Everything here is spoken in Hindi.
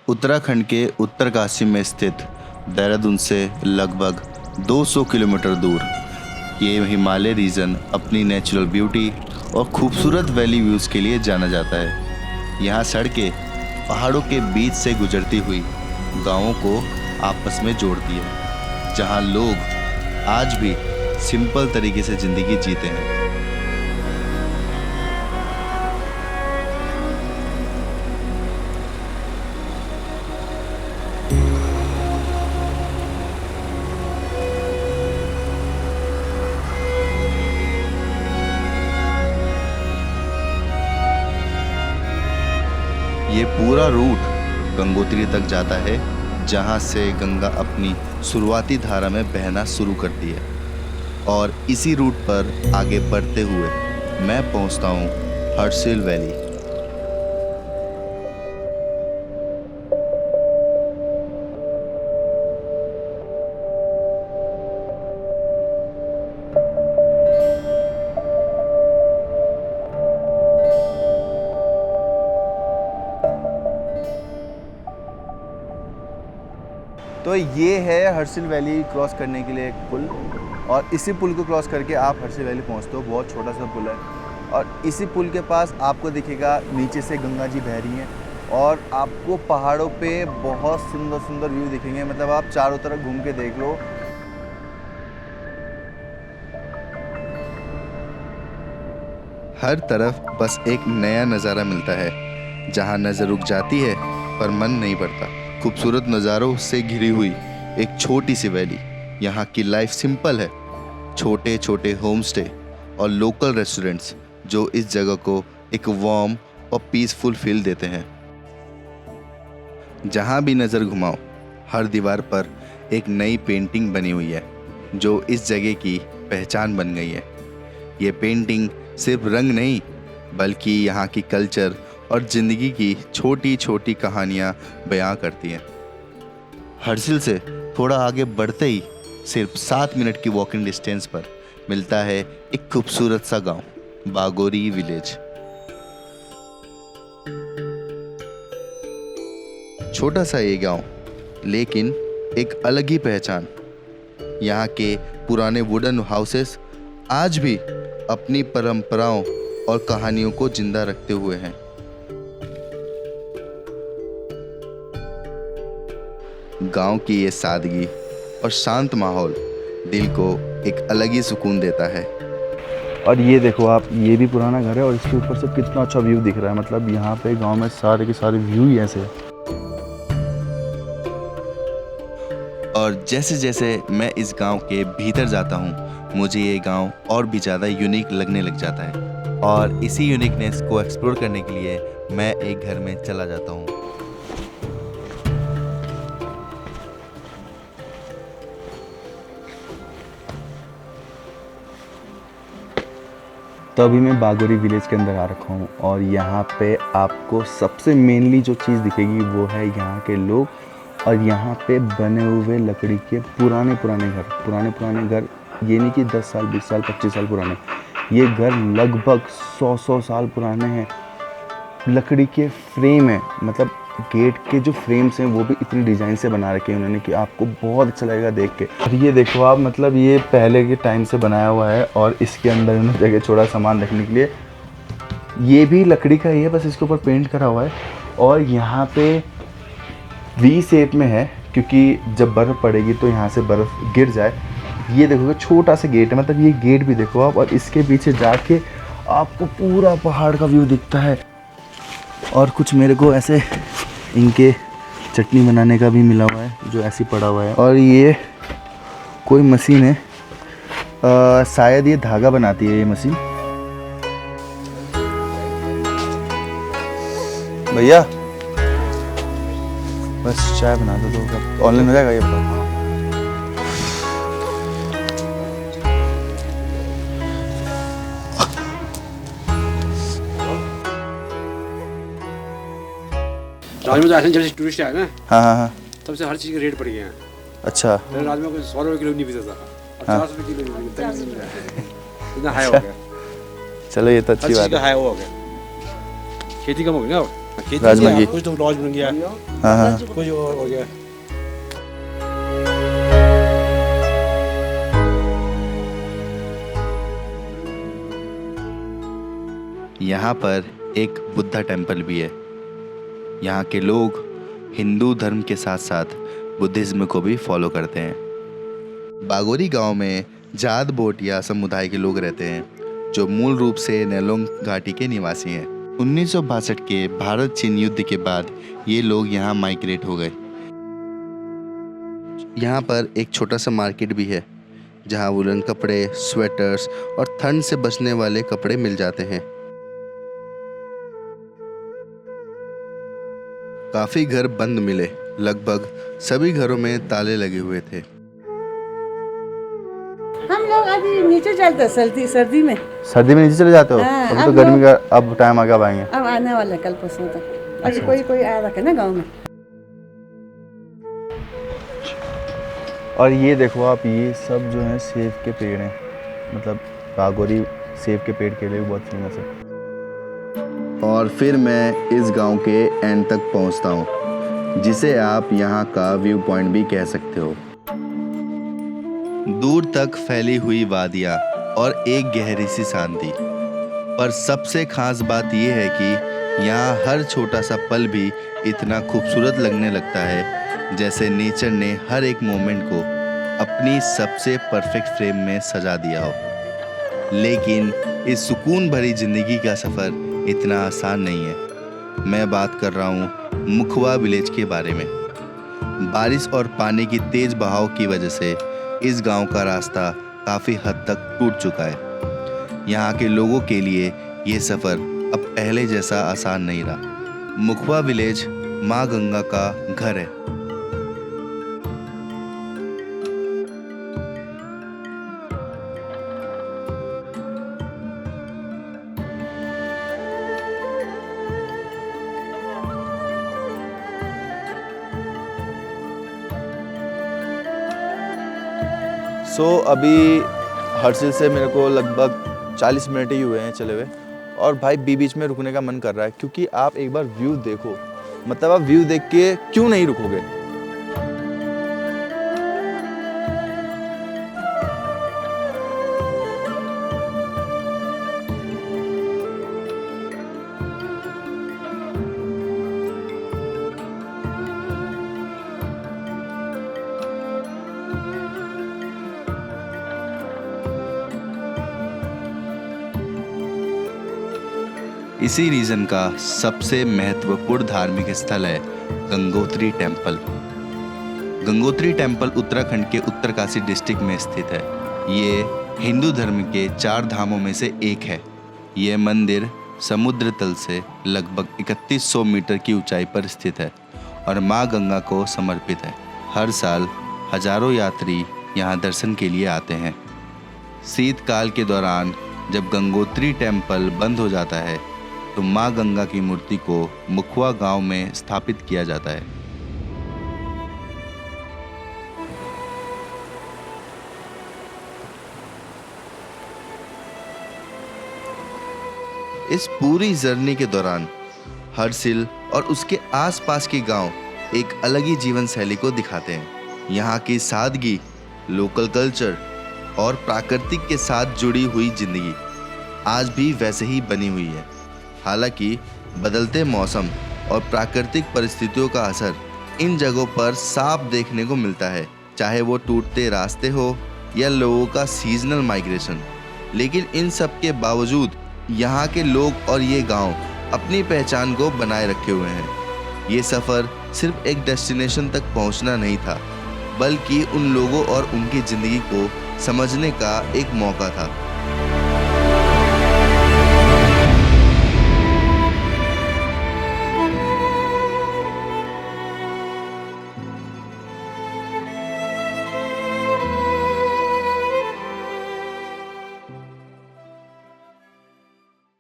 उत्तराखंड के उत्तरकाशी में स्थित देहरादून से लगभग 200 किलोमीटर दूर ये हिमालय रीजन अपनी नेचुरल ब्यूटी और खूबसूरत वैली व्यूज़ के लिए जाना जाता है। यहाँ सड़कें पहाड़ों के बीच से गुजरती हुई गांवों को आपस में जोड़ती है, जहाँ लोग आज भी सिंपल तरीके से ज़िंदगी जीते हैं। ये पूरा रूट गंगोत्री तक जाता है, जहाँ से गंगा अपनी शुरुआती धारा में बहना शुरू करती है। और इसी रूट पर आगे बढ़ते हुए मैं पहुँचता हूँ हर्षिल वैली। तो ये है हर्षिल वैली क्रॉस करने के लिए एक पुल, और इसी पुल को क्रॉस करके आप हर्षिल वैली पहुंचते हो। बहुत छोटा सा पुल है, और इसी पुल के पास आपको दिखेगा नीचे से गंगा जी बह रही हैं, और आपको पहाड़ों पे बहुत सुंदर सुंदर व्यू दिखेंगे। मतलब आप चारों तरफ घूम के देख लो। हर तरफ बस एक नया नज़ारा मिलता है, जहाँ नज़र रुक जाती है पर मन नहीं बढ़ता। खूबसूरत नज़ारों से घिरी हुई एक छोटी सी वैली। यहाँ की लाइफ सिंपल है, छोटे छोटे होम स्टे और लोकल रेस्टोरेंट्स जो इस जगह को एक वार्म और पीसफुल फील देते हैं। जहाँ भी नज़र घुमाओ, हर दीवार पर एक नई पेंटिंग बनी हुई है, जो इस जगह की पहचान बन गई है। ये पेंटिंग सिर्फ रंग नहीं, बल्कि यहाँ की कल्चर और ज़िंदगी की छोटी छोटी कहानियाँ बयां करती हैं। हर्षिल से थोड़ा आगे बढ़ते ही सिर्फ 7 मिनट की वॉकिंग डिस्टेंस पर मिलता है एक खूबसूरत सा गांव, बागोरी विलेज। छोटा सा ये गांव, लेकिन एक अलग ही पहचान। यहाँ के पुराने वुडन हाउसेस आज भी अपनी परंपराओं और कहानियों को जिंदा रखते हुए हैं। गांव की ये सादगी और शांत माहौल दिल को एक अलग ही सुकून देता है। और ये देखो आप, ये भी पुराना घर है, और इसके ऊपर से कितना अच्छा व्यू दिख रहा है। मतलब यहाँ पे गांव में सारे के सारे व्यू ही ऐसे हैं। और जैसे जैसे मैं इस गांव के भीतर जाता हूँ, मुझे ये गांव और भी ज़्यादा यूनिक लगने लग जाता है। और इसी यूनिकनेस को एक्सप्लोर करने के लिए मैं एक घर में चला जाता हूँ। तो अभी मैं बागोरी विलेज के अंदर आ रखा हूँ, और यहाँ पे आपको सबसे मेनली जो चीज़ दिखेगी वो है यहाँ के लोग, और यहाँ पे बने हुए लकड़ी के पुराने पुराने घर। ये नहीं कि 10 साल 20 साल 25 साल पुराने, ये घर लगभग 100 साल पुराने हैं। लकड़ी के फ्रेम है, मतलब गेट के जो फ्रेम्स हैं वो भी इतनी डिज़ाइन से बना रखे हैं उन्होंने कि आपको बहुत अच्छा लगेगा देख के। और ये देखो आप, मतलब ये पहले के टाइम से बनाया हुआ है, और इसके अंदर उन्होंने जगह छोड़ा सामान रखने के लिए। ये भी लकड़ी का ही है, बस इसके ऊपर पेंट करा हुआ है। और यहाँ पे वी शेप में है, क्योंकि जब बर्फ़ पड़ेगी तो यहाँ से बर्फ़ गिर जाए। ये देखो छोटा सा गेट है, मतलब ये गेट भी देखो आप, और इसके पीछे जाके आपको पूरा पहाड़ का व्यू दिखता है। और कुछ मेरे को ऐसे इनके चटनी बनाने का भी मिला हुआ है, जो ऐसे पड़ा हुआ है। और ये कोई मशीन है, शायद ये धागा बनाती है ये मशीन। भैया बस चाय बना दो, तो ऑनलाइन हो जाएगा ये बता। राजमा जब से टूरिस्ट आया ना, हाँ, तब से हर चीज़ के रेट बढ़ गए हैं। अच्छा। राजमा को 100 रुपये किलो नहीं बेचता था, 50 रुपये किलो मिलता है। इतना हाई हो गया। चलो ये तो अच्छी बात है। हाई हो गया, खेती कम हो गई ना। खेती राजमा किया, की। कुछ तो लॉज बन गया, हाँ हाँ। कुछ और हो गया। यहाँ पर एक बुद्धा टेम्पल भी है। यहाँ के लोग हिंदू धर्म के साथ साथ बुद्धिज्म को भी फॉलो करते हैं। बागोरी गांव में जात बोटिया समुदाय के लोग रहते हैं जो मूल रूप से नेलोंग घाटी के निवासी हैं। 1962 के भारत चीन युद्ध के बाद ये लोग यहाँ माइग्रेट हो गए। यहाँ पर एक छोटा सा मार्केट भी है जहाँ वुलन कपड़े, स्वेटर्स और ठंड से बचने वाले कपड़े मिल जाते हैं। काफी घर बंद मिले, लगभग सभी घरों में ताले लगे हुए थे। हम लोग अभी नीचे चलते हैं सर्दी में। सर्दी में नीचे चले जाते हो? हाँ, अभी तो अब गर्मी का अब टाइम आ गया, अब आएंगे। अब आने वाला है कल परसों तक। अभी कोई आया रखे ना गांव में। और ये देखो आप, ये सब जो है सेब के पेड़ हैं। मतलब बागोरी सेब के पेड़ के लिए भी बहुत फेमस है। और फिर मैं इस गांव के एंड तक पहुंचता हूं, जिसे आप यहां का व्यू पॉइंट भी कह सकते हो। दूर तक फैली हुई वादियां और एक गहरी सी शांति। पर सबसे खास बात यह है कि यहाँ हर छोटा सा पल भी इतना खूबसूरत लगने लगता है जैसे नेचर ने हर एक मोमेंट को अपनी सबसे परफेक्ट फ्रेम में सजा दिया हो। लेकिन इस सुकून भरी जिंदगी का सफ़र इतना आसान नहीं है। मैं बात कर रहा हूँ मुखवा विलेज के बारे में। बारिश और पानी की तेज बहाव की वजह से इस गांव का रास्ता काफ़ी हद तक टूट चुका है। यहाँ के लोगों के लिए ये सफ़र अब पहले जैसा आसान नहीं रहा। मुखवा विलेज माँ गंगा का घर है। अभी हर्सिल से मेरे को लगभग 40 मिनट ही हुए हैं चले हुए, और भाई बीच में रुकने का मन कर रहा है क्योंकि आप एक बार व्यू देखो। मतलब आप व्यू देख के क्यों नहीं रुकोगे। इसी रीजन का सबसे महत्वपूर्ण धार्मिक स्थल है गंगोत्री टेम्पल। गंगोत्री टेम्पल उत्तराखंड के उत्तरकाशी डिस्ट्रिक्ट में स्थित है। ये हिंदू धर्म के 4 धामों में से एक है। यह मंदिर समुद्र तल से लगभग 3100 मीटर की ऊंचाई पर स्थित है और माँ गंगा को समर्पित है। हर साल हजारों यात्री यहाँ दर्शन के लिए आते हैं। शीतकाल के दौरान जब गंगोत्री टेम्पल बंद हो जाता है तो माँ गंगा की मूर्ति को मुखवा गांव में स्थापित किया जाता है। इस पूरी जर्नी के दौरान हर्सिल और उसके आसपास के गांव एक अलग ही जीवन शैली को दिखाते हैं। यहाँ की सादगी, लोकल कल्चर और प्राकृतिक के साथ जुड़ी हुई जिंदगी आज भी वैसे ही बनी हुई है। हालांकि बदलते मौसम और प्राकृतिक परिस्थितियों का असर इन जगहों पर साफ देखने को मिलता है, चाहे वो टूटते रास्ते हो या लोगों का सीजनल माइग्रेशन। लेकिन इन सब के बावजूद यहाँ के लोग और ये गांव अपनी पहचान को बनाए रखे हुए हैं। ये सफ़र सिर्फ एक डेस्टिनेशन तक पहुँचना नहीं था, बल्कि उन लोगों और उनकी ज़िंदगी को समझने का एक मौका था।